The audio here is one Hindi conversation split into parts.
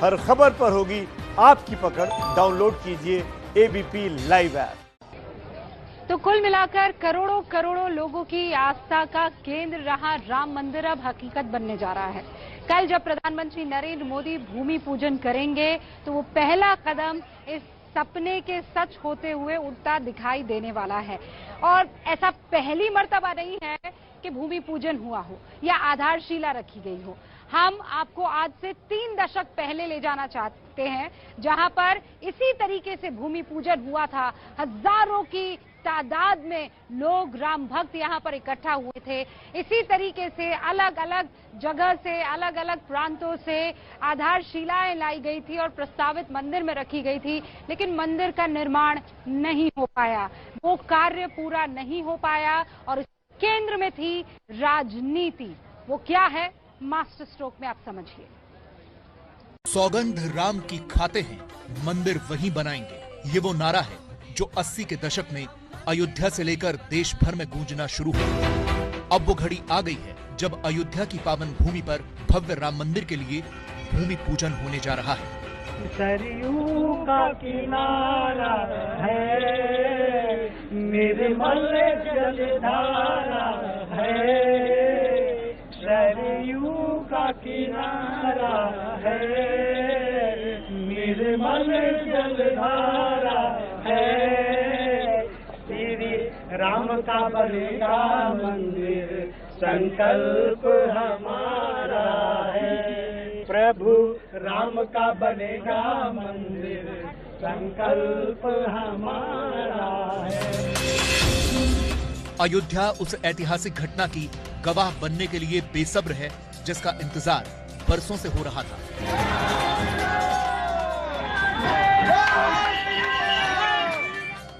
हर खबर पर होगी आपकी पकड़। डाउनलोड कीजिए एबीपी लाइव ऐप। तो कुल मिलाकर करोड़ों करोड़ों लोगों की आस्था का केंद्र रहा राम मंदिर अब हकीकत बनने जा रहा है। कल जब प्रधानमंत्री नरेंद्र मोदी भूमि पूजन करेंगे तो वो पहला कदम इस सपने के सच होते हुए उठता दिखाई देने वाला है। और ऐसा पहली मर्तबा नहीं है कि भूमि पूजन हुआ हो या आधारशिला रखी गई हो। हम आपको आज से 3 दशक पहले ले जाना चाहते हैं, जहां पर इसी तरीके से भूमि पूजन हुआ था। हजारों की तादाद में लोग राम भक्त यहां पर इकट्ठा हुए थे। इसी तरीके से अलग अलग जगह से, अलग अलग प्रांतों से आधारशिलाएं लाई गई थी और प्रस्तावित मंदिर में रखी गई थी, लेकिन मंदिर का निर्माण नहीं हो पाया, वो कार्य पूरा नहीं हो पाया। और केंद्र में थी राजनीति। वो क्या है, मास्टर स्ट्रोक में आप समझिए। सौगंध राम की खाते हैं, मंदिर वहीं बनाएंगे, ये वो नारा है जो 80 के दशक में अयोध्या से लेकर देश भर में गूंजना शुरू हुआ। अब वो घड़ी आ गई है जब अयोध्या की पावन भूमि पर भव्य राम मंदिर के लिए भूमि पूजन होने जा रहा है। सरयू का किनारा है, निर्मल जलधारा है। सरयू का किनारा है, निर्मल जलधारा है। श्री राम का बनेगा मंदिर, संकल्प हमारा है। प्रभु राम का बनेगा मंदिर, संकल्प हमारा है। अयोध्या उस ऐतिहासिक घटना की गवाह बनने के लिए बेसब्र है जिसका इंतजार बरसों से हो रहा था।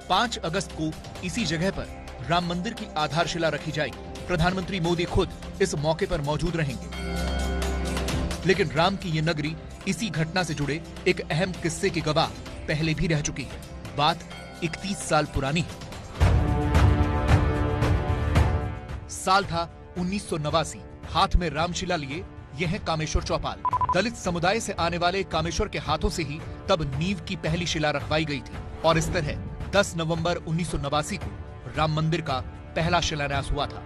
पांच अगस्त को इसी जगह पर राम मंदिर की आधारशिला रखी जाएगी। प्रधानमंत्री मोदी खुद इस मौके पर मौजूद रहेंगे। लेकिन राम की ये नगरी इसी घटना से जुड़े एक अहम किस्से की गवाह पहले भी रह चुकी है। बात 31 साल पुरानी है। साल था 1989। हाथ में रामशिला लिए यह है कामेश्वर चौपाल। दलित समुदाय से आने वाले कामेश्वर के हाथों से ही तब नींव की पहली शिला रखवाई गई थी। और इस तरह 10 नवंबर 1989 को राम मंदिर का पहला शिलान्यास हुआ था।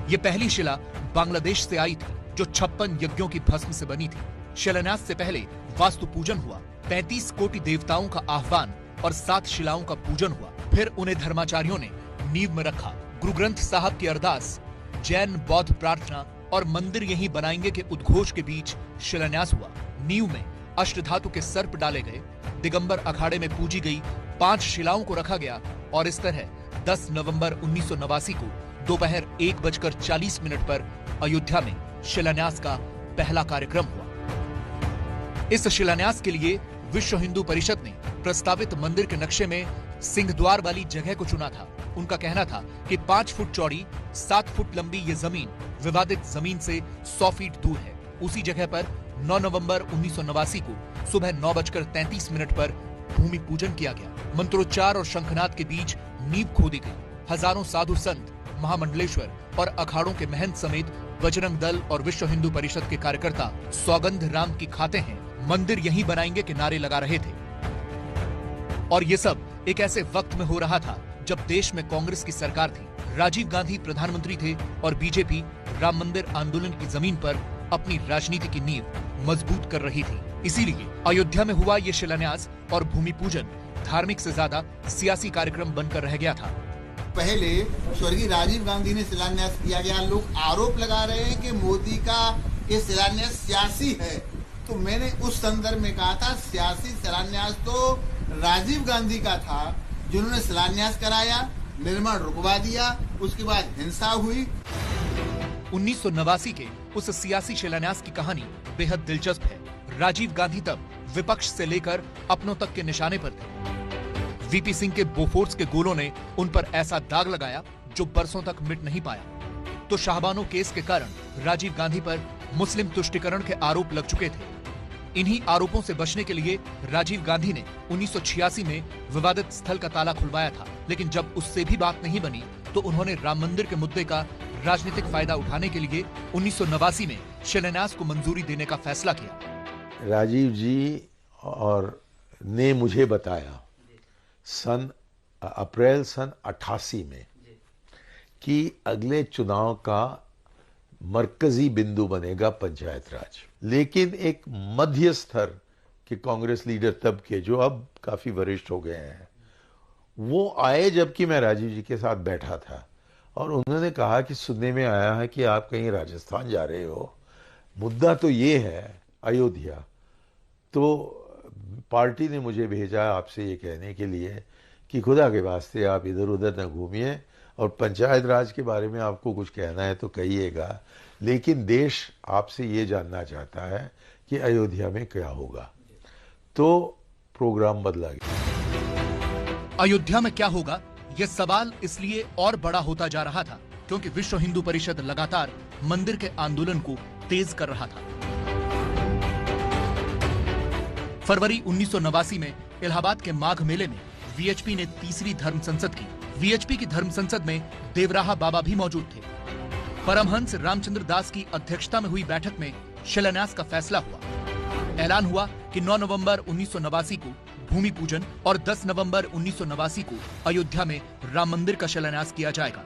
यह पहली शिला बांग्लादेश से आई थी जो 56 यज्ञों की भस्म से बनी थी। शिलान्यास से पहले वास्तु पूजन हुआ, 35 कोटि देवताओं का आह्वान और 7 शिलाओं का पूजन हुआ। फिर उन्हें धर्माचार्यों ने नींव में रखा। गुरु ग्रंथ साहब की अरदास, जैन बौद्ध प्रार्थना और मंदिर यहीं बनाएंगे के उद्घोष के बीच शिलान्यास हुआ। नींव में अष्टधातु के सर्प डाले गए, दिगंबर अखाड़े में पूजी गई 5 शिलाओं को रखा गया और इस तरह 10 नवंबर 1989 को दोपहर 1:40 पर अयोध्या में शिलान्यास का पहला कार्यक्रम हुआ। इस शिलान्यास के लिए विश्व हिंदू परिषद ने प्रस्तावित मंदिर के नक्शे में सिंहद्वार वाली जगह को चुना था। उनका कहना था कि 5 फुट चौड़ी 7 फुट लंबी ये जमीन विवादित जमीन से 100 फीट दूर है। उसी जगह पर 9 नवंबर 1989 को सुबह 9:33 पर भूमि पूजन किया गया। मंत्रोच्चार और शंखनाद के बीच नींव खोदी गई। हजारों साधु संत, महामंडलेश्वर और अखाड़ों के महंत समेत बजरंग दल और विश्व हिंदू परिषद के कार्यकर्ता सौगंध राम की खाते हैं, मंदिर यहीं बनाएंगे के नारे लगा रहे थे। और ये सब एक ऐसे वक्त में हो रहा था जब देश में कांग्रेस की सरकार थी। राजीव गांधी प्रधानमंत्री थे और बीजेपी राम मंदिर आंदोलन की जमीन पर अपनी राजनीति की नींव मजबूत कर रही थी। इसीलिए अयोध्या में हुआ ये शिलान्यास और भूमि पूजन धार्मिक से ज्यादा सियासी कार्यक्रम बनकर रह गया था। पहले स्वर्गीय राजीव गांधी ने शिलान्यास किया गया। लोग आरोप लगा रहे हैं कि मोदी का ये शिलान्यास सियासी है, तो मैंने उस संदर्भ में कहा था सियासी शिलान्यास तो राजीव गांधी का था, जिन्होंने शिलान्यास कराया, निर्माण रुकवा दिया, उसके बाद हिंसा हुई। 1989 के उस सियासी शिलान्यास की कहानी बेहद दिलचस्प है। राजीव गांधी तब विपक्ष से लेकर अपनों तक के निशाने पर थे। वीपी सिंह के बोफोर्स के गोलों ने उन पर ऐसा दाग लगाया जो बरसों तक मिट नहीं पाया। तो शाहबानो केस के कारण राजीव गांधी पर मुस्लिम तुष्टिकरण के आरोप लग चुके थे। इन्हीं आरोपों से बचने के लिए राजीव गांधी ने 1986 में विवादित स्थल का ताला खुलवाया था। लेकिन जब उससे भी बात नहीं बनी तो उन्होंने राम मंदिर के मुद्दे का राजनीतिक फायदा उठाने के लिए 1989 में शिलान्यास को मंजूरी देने का फैसला किया। राजीव जी और ने मुझे बताया अप्रैल सन 88 में कि अगले चुनाव का मरकजी बिंदु बनेगा पंचायत राज। लेकिन एक मध्य स्तर के कांग्रेस लीडर तब के, जो अब काफी वरिष्ठ हो गए हैं, वो आए जबकि मैं राजीव जी के साथ बैठा था, और उन्होंने कहा कि सुनने में आया है कि आप कहीं राजस्थान जा रहे हो, मुद्दा तो ये है अयोध्या, तो पार्टी ने मुझे भेजा आपसे ये कहने के लिए कि खुदा के वास्ते आप इधर उधर न घूमिए, और पंचायत राज के बारे में आपको कुछ कहना है तो कहिएगा, लेकिन देश आपसे ये जानना चाहता है कि अयोध्या में क्या होगा। तो प्रोग्राम बदला गया। अयोध्या में क्या होगा, यह सवाल इसलिए और बड़ा होता जा रहा था क्योंकि विश्व हिंदू परिषद लगातार मंदिर के आंदोलन को तेज कर रहा था। फरवरी 1989 में इलाहाबाद के माघ मेले में वीएचपी ने तीसरी धर्म संसद की। वीएचपी की धर्म संसद में देवराहा बाबा भी मौजूद थे। परमहंस रामचंद्र दास की अध्यक्षता में हुई बैठक में शिलान्यास का फैसला हुआ। ऐलान हुआ कि 9 नवंबर 1989 को भूमि पूजन और 10 नवंबर 1989 को अयोध्या में राम मंदिर का शिलान्यास किया जाएगा।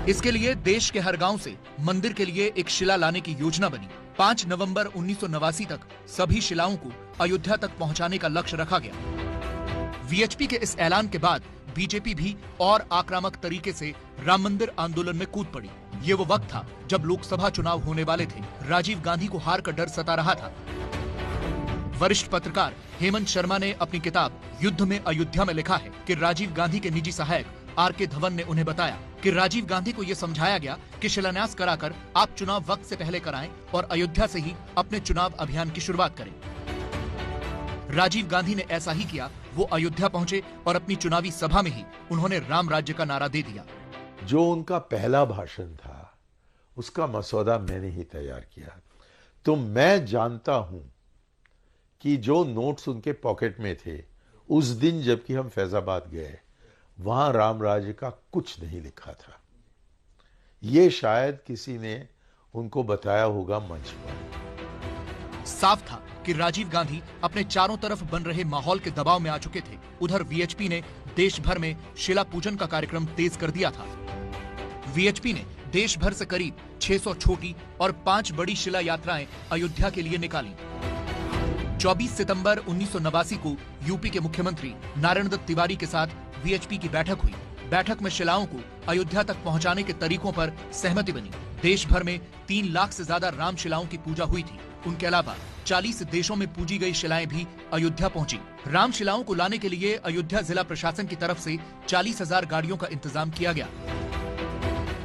इसके लिए देश के हर गांव से मंदिर के लिए एक शिला लाने की योजना बनी। 5 नवंबर 1989 तक सभी शिलाओं को अयोध्या तक पहुंचाने का लक्ष्य रखा गया। वीएचपी के इस ऐलान के बाद बीजेपी भी और आक्रामक तरीके से राम मंदिर आंदोलन में कूद पड़ी। ये वो वक्त था जब लोकसभा चुनाव होने वाले थे। राजीव गांधी को हार का डर सता रहा था। वरिष्ठ पत्रकार हेमंत शर्मा ने अपनी किताब युद्ध में अयोध्या में लिखा है कि राजीव गांधी के निजी सहायक आर.के. धवन ने उन्हें बताया कि राजीव गांधी को यह समझाया गया कि शिलान्यास कराकर आप चुनाव वक्त से पहले कराएं और अयोध्या से ही अपने चुनाव अभियान की शुरुआत करें। राजीव गांधी ने ऐसा ही किया। वो अयोध्या पहुंचे और अपनी चुनावी सभा में ही उन्होंने राम राज्य का नारा दे दिया। जो उनका पहला भाषण था उसका मसौदा मैंने ही तैयार किया। तो मैं जानता हूं कि जो नोट्स उनके पॉकेट में थे उस दिन जबकि हम फैजाबाद गए, वहां राम राज्य का कुछ नहीं लिखा था। ये शायद किसी ने उनको बताया होगा मंच पर। साफ था कि राजीव गांधी अपने चारों तरफ बन रहे माहौल के दबाव में आ चुके थे। उधर वीएचपी ने देश भर में शिला पूजन का कार्यक्रम तेज कर दिया था। वीएचपी ने देश भर से करीब 600 छोटी और 5 बड़ी शिला यात्राएं अयोध्या के लिए निकाली। 24 सितंबर 1989 को यूपी के मुख्यमंत्री नारायण दत्त तिवारी के साथ वीएचपी की बैठक हुई। बैठक में शिलाओं को अयोध्या तक पहुंचाने के तरीकों पर सहमति बनी। देश भर में 3 लाख से ज्यादा राम शिलाओं की पूजा हुई थी। उनके अलावा 40 देशों में पूजी गई शिलाएं भी अयोध्या पहुंची। राम शिलाओं को लाने के लिए अयोध्या जिला प्रशासन की तरफ से 40,000 गाड़ियों का इंतजाम किया गया।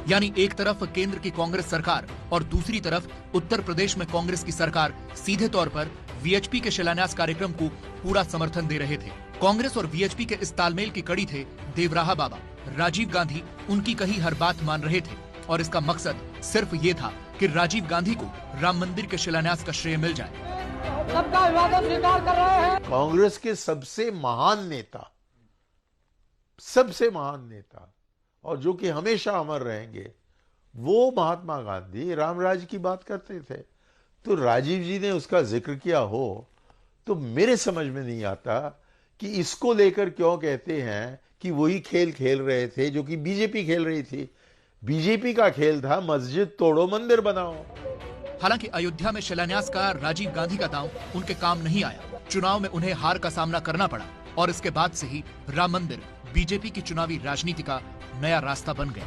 यानी एक तरफ केंद्र की कांग्रेस सरकार और दूसरी तरफ उत्तर प्रदेश में कांग्रेस की सरकार सीधे तौर पर वीएचपी के शिलान्यास कार्यक्रम को पूरा समर्थन दे रहे थे। कांग्रेस और वीएचपी के इस तालमेल की कड़ी थे देवराहा बाबा। राजीव गांधी उनकी कही हर बात मान रहे थे और इसका मकसद सिर्फ ये था कि राजीव गांधी को राम मंदिर के शिलान्यास का श्रेय मिल जाए। सबका अभिवादन स्वीकार कर रहे हैं। कांग्रेस के सबसे महान नेता और जो कि हमेशा अमर रहेंगे, वो महात्मा गांधी राम राज्य की बात करते थे। तो राजीव जी ने उसका जिक्र किया हो तो मेरे समझ में नहीं आता कि इसको लेकर क्यों कहते हैं कि वही खेल खेल रहे थे जो कि बीजेपी खेल रही थी। बीजेपी का खेल था मस्जिद तोड़ो मंदिर बनाओ। हालांकि अयोध्या में शिलान्यास का राजीव गांधी का दांव उनके काम नहीं आया। चुनाव में उन्हें हार का सामना करना पड़ा और इसके बाद से ही राम मंदिर बीजेपी की चुनावी राजनीति का नया रास्ता बन गया।